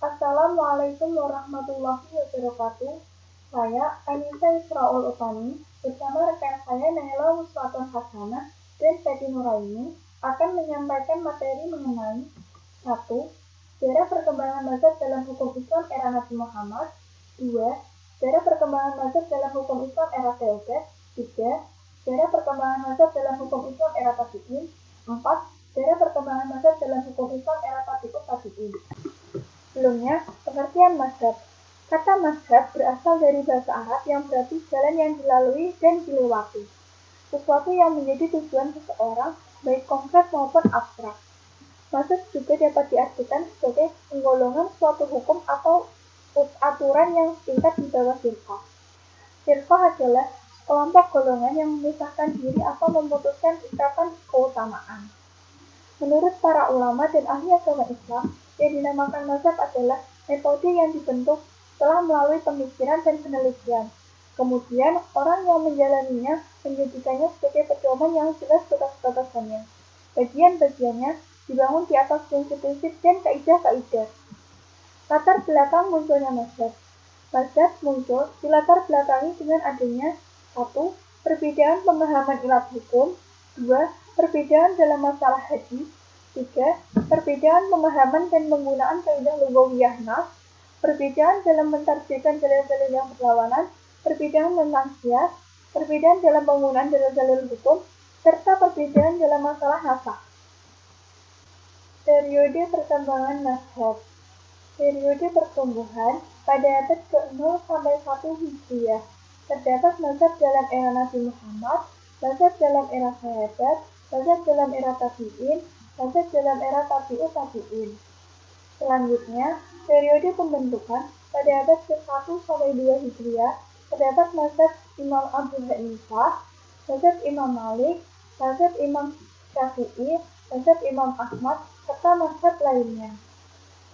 Assalamualaikum warahmatullahi wabarakatuh. Saya Anissa Israul Utami bersama rekan saya Naila Wiswaton Hasanah dan Fedi Nuraini akan menyampaikan materi mengenai 1. Sejarah perkembangan mazhab dalam hukum Islam era Nabi Muhammad. 2. Sejarah perkembangan mazhab dalam hukum Islam era Feodal. 3. Sejarah perkembangan mazhab dalam hukum Islam era Tabi'in. 4. Sejarah perkembangan mazhab dalam hukum Islam era Tabi'ut Tabi'in. Sebelumnya, pengertian mazhab. Kata mazhab berasal dari bahasa Arab yang berarti jalan yang dilalui dan dilewati. Sesuatu yang menjadi tujuan seseorang, baik konkret maupun abstrak. Mazhab juga dapat diartikan sebagai penggolongan suatu hukum atau aturan yang tingkat di bawah firqah. Firqah adalah kelompok golongan yang memisahkan diri atau memutuskan ikatan keutamaan. Menurut para ulama dan ahli agama Islam, yang dinamakan mazhab adalah metode yang dibentuk setelah melalui pemikiran dan penelitian. Kemudian, orang yang menjalaninya menjadikannya sebagai pedoman yang jelas batas-batasannya. Bagian-bagiannya dibangun di atas prinsip-prinsip dan kaidah-kaidah. Latar belakang munculnya mazhab. Mazhab muncul dilatar belakangi dengan adanya 1. Perbedaan pemahaman ilat hukum. 2. Perbedaan dalam masalah hadis. 3. Perbedaan pemahaman dan penggunaan kaidah lughawiyah nas. Perbedaan dalam mentarjihkan dalil-dalil yang berlawanan. Perbedaan tentang qiyas. Perbedaan dalam penggunaan dalil-dalil hukum, serta perbedaan dalam masalah nasakh. Periode perkembangan mazhab. Periode pertumbuhan pada abad ke-0 sampai 1 Hijriah. Terdapat mazhab dalam era Nabi Muhammad, mazhab dalam era sahabat, mazhab dalam era tabi'in, mazhab dalam era tabi'ut tabi'in. Selanjutnya, periode pembentukan pada abad ke-1 sampai 2 Hijriah. Terdapat mazhab Imam Abu Hanifah, mazhab Imam Malik, mazhab Imam Syafi'i, mazhab Imam Ahmad, serta mazhab lainnya.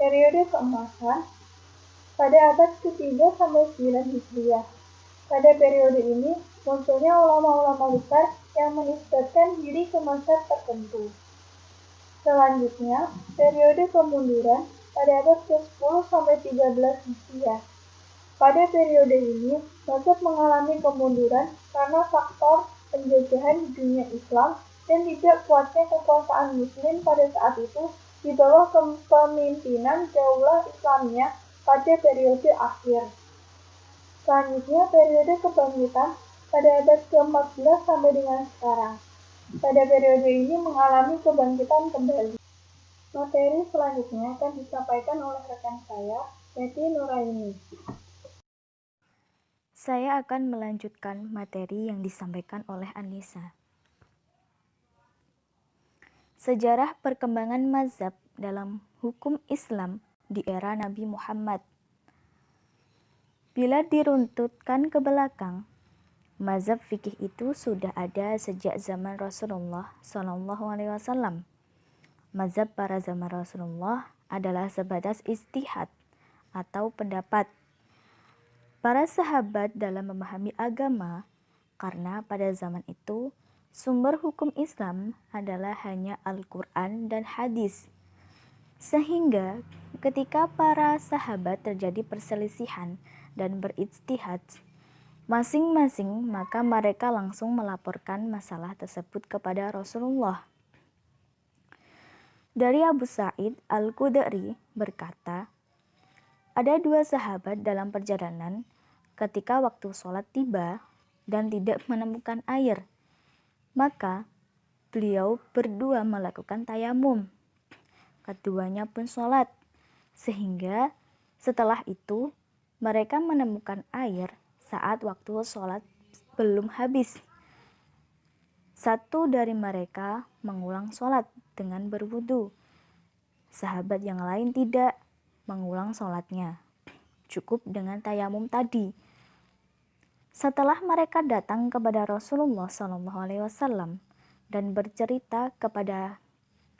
Periode keemasan pada abad ke-3 sampai 9 Hijriah. Pada periode ini, munculnya ulama-ulama besar yang menisbatkan diri ke mazhab tertentu. Selanjutnya, periode kemunduran pada abad ke-10 sampai 13 Hijriah. Pada periode ini, mazhab mengalami kemunduran karena faktor penjajahan di dunia Islam dan tidak kuatnya kekuasaan Muslim pada saat itu di bawah kepemimpinan Daulah Islamiyah pada periode akhir. Selanjutnya, periode kebangkitan pada abad ke-14 sampai dengan sekarang. Pada periode ini mengalami kebangkitan kembali. Materi selanjutnya akan disampaikan oleh rekan saya, Fedi Nuraini. Saya akan melanjutkan materi yang disampaikan oleh Anissa. Sejarah perkembangan mazhab dalam hukum Islam di era Nabi Muhammad. Bila diruntutkan ke belakang, mazhab fikih itu sudah ada sejak zaman Rasulullah SAW. Mazhab pada zaman Rasulullah adalah sebatas ijtihad atau pendapat para sahabat dalam memahami agama, karena pada zaman itu sumber hukum Islam adalah hanya Al-Quran dan hadis. Sehingga ketika para sahabat terjadi perselisihan dan berijtihad masing-masing, maka mereka langsung melaporkan masalah tersebut kepada Rasulullah. Dari Abu Sa'id Al-Khudri berkata, ada dua sahabat dalam perjalanan ketika waktu sholat tiba dan tidak menemukan air. Maka beliau berdua melakukan tayamum. Keduanya pun sholat. Sehingga setelah itu mereka menemukan air saat waktu sholat belum habis. Satu dari mereka mengulang sholat dengan berwudu. Sahabat yang lain tidak mengulang sholatnya. Cukup dengan tayamum tadi. Setelah mereka datang kepada Rasulullah SAW dan bercerita kepada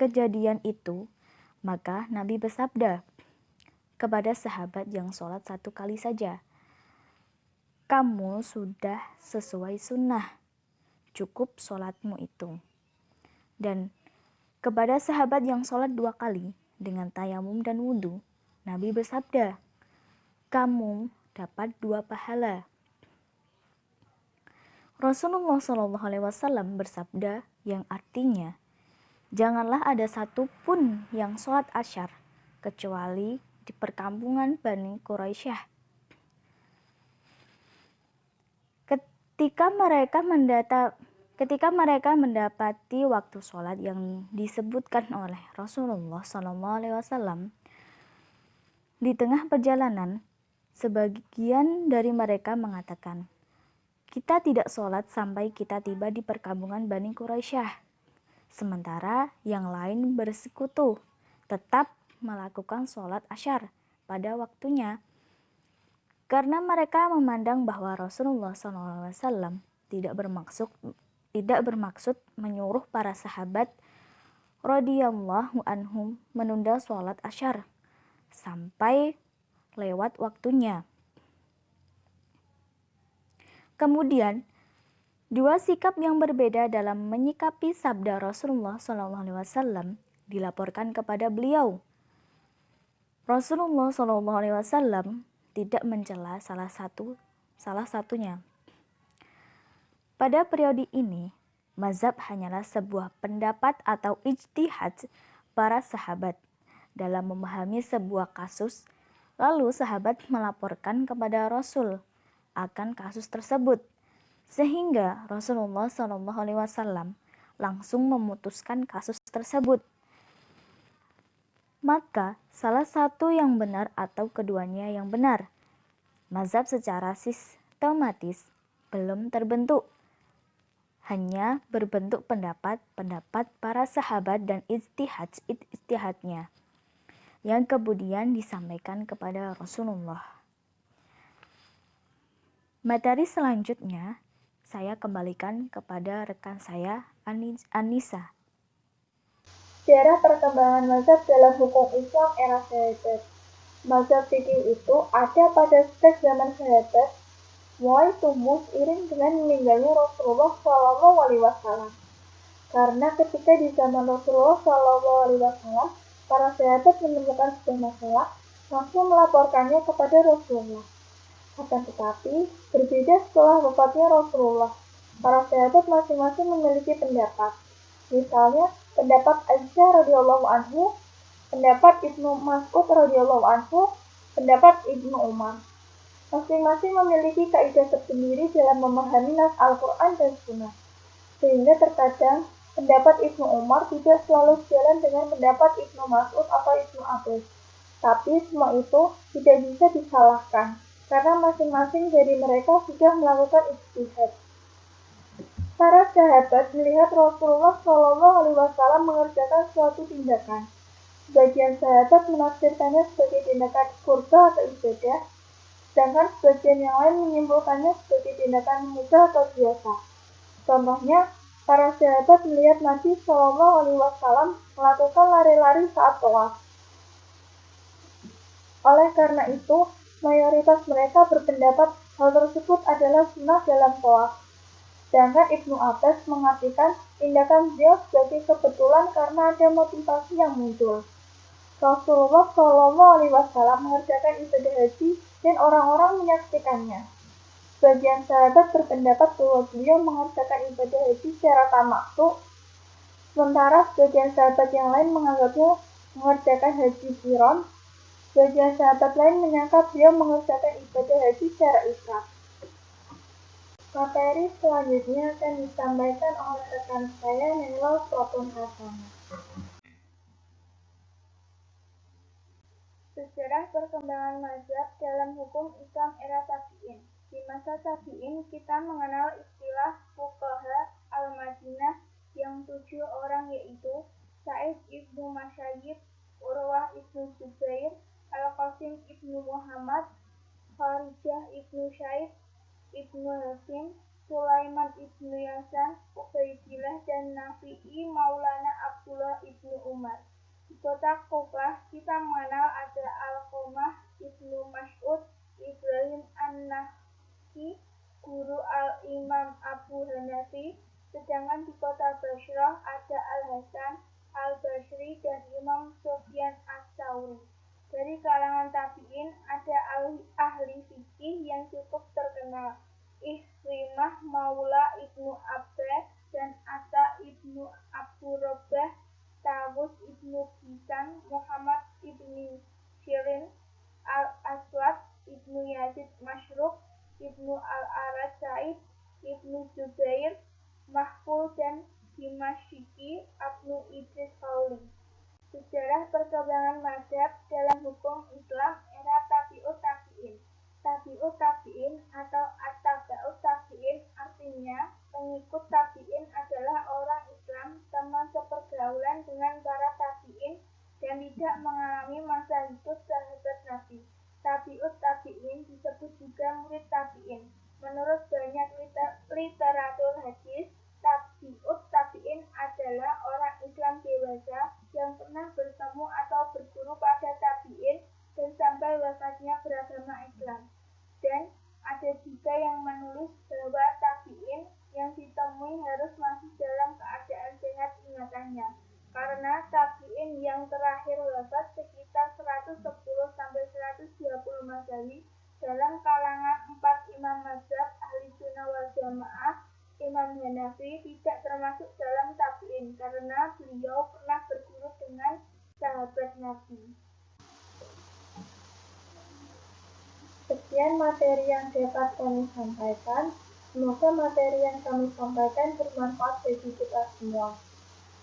kejadian itu, maka Nabi bersabda kepada sahabat yang sholat satu kali saja, kamu sudah sesuai sunnah, cukup sholatmu itu. Dan kepada sahabat yang sholat dua kali dengan tayamum dan wudhu, Nabi bersabda, kamu dapat 2 pahala. Rasulullah SAW bersabda yang artinya, janganlah ada satu pun yang sholat asyar kecuali di perkampungan Bani Quraisyah. Ketika mereka mendapati waktu sholat yang disebutkan oleh Rasulullah SAW, di tengah perjalanan, sebagian dari mereka mengatakan, kita tidak sholat sampai kita tiba di perkampungan Bani Quraisyah. Sementara yang lain bersekutu, tetap melakukan sholat asyar pada waktunya. Karena mereka memandang bahwa Rasulullah SAW tidak bermaksud menyuruh para sahabat radhiyallahu anhum menunda sholat asyar sampai lewat waktunya. Kemudian, 2 sikap yang berbeda dalam menyikapi sabda Rasulullah SAW dilaporkan kepada beliau. Rasulullah SAW tidak mencela salah satunya. Pada periode ini, mazhab hanyalah sebuah pendapat atau ijtihad para sahabat dalam memahami sebuah kasus, lalu sahabat melaporkan kepada Rasul akan kasus tersebut, sehingga Rasulullah SAW langsung memutuskan kasus tersebut. Maka salah satu yang benar atau keduanya yang benar. Mazhab secara sistematis belum terbentuk. Hanya berbentuk pendapat para sahabat dan ijtihadnya yang kemudian disampaikan kepada Rasulullah. Materi selanjutnya saya kembalikan kepada rekan saya Anissa. Sejarah perkembangan mazhab dalam hukum Islam era sahabat. Mazhab fikih itu ada pada sejak zaman sahabat, mulai tumbuh seiring dengan meninggalnya Rasulullah SAW. Karena ketika di zaman Rasulullah SAW, para sahabat menemukan sebuah masalah, langsung melaporkannya kepada Rasulullah. Akan tetapi, berbeda setelah wafatnya Rasulullah. Para sahabat masing-masing memiliki pendapat. Misalnya, pendapat Aisyah radhiyallahu anhu, pendapat Ibnu Mas'ud radhiyallahu anhu, pendapat Ibnu Umar. Masing-masing memiliki kaidah tersendiri dalam memahami nas Al-Quran dan Sunnah. Sehingga terkadang pendapat Ibnu Umar tidak selalu sejalan dengan pendapat Ibnu Mas'ud atau Ibnu Abbas. Tapi semua itu tidak bisa disalahkan, karena masing-masing dari mereka sudah melakukan ijtihad. Para sahabat melihat Rasulullah SAW mengerjakan suatu tindakan. Sebagian sahabat menafsirkannya sebagai tindakan qurba atau ibadah, sedangkan sebagian yang lain menyimpulkannya sebagai tindakan mudah atau biasa. Contohnya, para sahabat melihat Nabi SAW melakukan lari-lari saat tawaf. Oleh karena itu, mayoritas mereka berpendapat hal tersebut adalah sunnah dalam tawaf. Sedangkan Ibnu Abbas mengartikan tindakan beliau sebagai kebetulan karena ada motivasi yang muncul. Rasulullah SAW mengerjakan ibadah haji dan orang-orang menyaksikannya. Sebagian sahabat berpendapat bahwa beliau mengerjakan ibadah haji secara tamaktu, sementara sebagian sahabat yang lain menganggapnya mengerjakan haji qiran. Sebagian sahabat lain menyangka beliau mengerjakan ibadah haji secara ifrad. Materi selanjutnya akan disampaikan oleh rekan saya Nela Sopun Hasanah. Sejarah perkembangan mazhab dalam hukum Islam era Tabi'in. Di masa Tabi'in, kita mengenal istilah fuqaha al-Madinah yang 7 orang, yaitu Sa'id ibnu Musayyib, Urwah ibnu Zubair, Al-Qasim ibnu Muhammad, Kharijah ibnu Syaib, Ibnu Hasim, Sulaiman ibnu Yasan, Ubaidillah, dan Nafi'i Maulana Abdullah ibnu Umar. Di kota Kufah, kita mengenal ada Alqamah ibnu Mas'ud, Ibrahim an-Nakha'i, guru al-Imam Abu Hanafi. Sedangkan di kota Bashrah ada Al-Hasan al-Basri dan Imam Sufyan as-Tsauri. Dari Dari kalangan tabi'in ada ahli fikih yang cukup terkenal, Ikrimah Maula Ibnu Abbas dan Ata Ibnu Abu Robah, Tawus Ibnu Kisan, Muhammad Ibnu Sirin, Al-Aswad Ibnu Yazid Masyruk, Ibnu Al-Arad Sa'id, Ibnu Zubair, Mahful dan Dimasyiki Abnu Idris Qauli. Sejarah perkembangan mazhab dalam hukum Islam era Tabi'ut Tabi'in. Tabi'ut Tabi'in atau At-Taba'ut Tabi'in artinya pengikut tabi'in adalah orang Islam teman sepergaulan dengan para tabi'in dan tidak mengalami masa hidup sahabat Nabi. Tabi'ut Tabi'in disebut juga murid tabi'in. Menurut banyak literatur hadis, Tabi'ut Tabi'in adalah orang Islam dewasa yang pernah bertemu atau berguru pada tabi'in dan sampai wafatnya beragama Islam. Dan ada juga yang menulis bahwa tabi'in yang ditemui harus masih dalam keadaan sehat ingatannya, karena tabi'in yang terakhir wafat sekitar 110-120 Masehi dalam kalangan 4 imam mazhab ahli sunnah wal jamaah. Imam Hanafi tidak termasuk dalam tabi'in karena beliau pernah berguru dengan sahabat Nabi. Sekian materi yang dapat kami sampaikan. Semoga materi yang kami sampaikan bermanfaat bagi kita semua.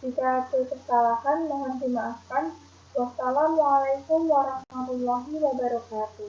Jika ada kesalahan, mohon dimaafkan. Wassalamualaikum warahmatullahi wabarakatuh.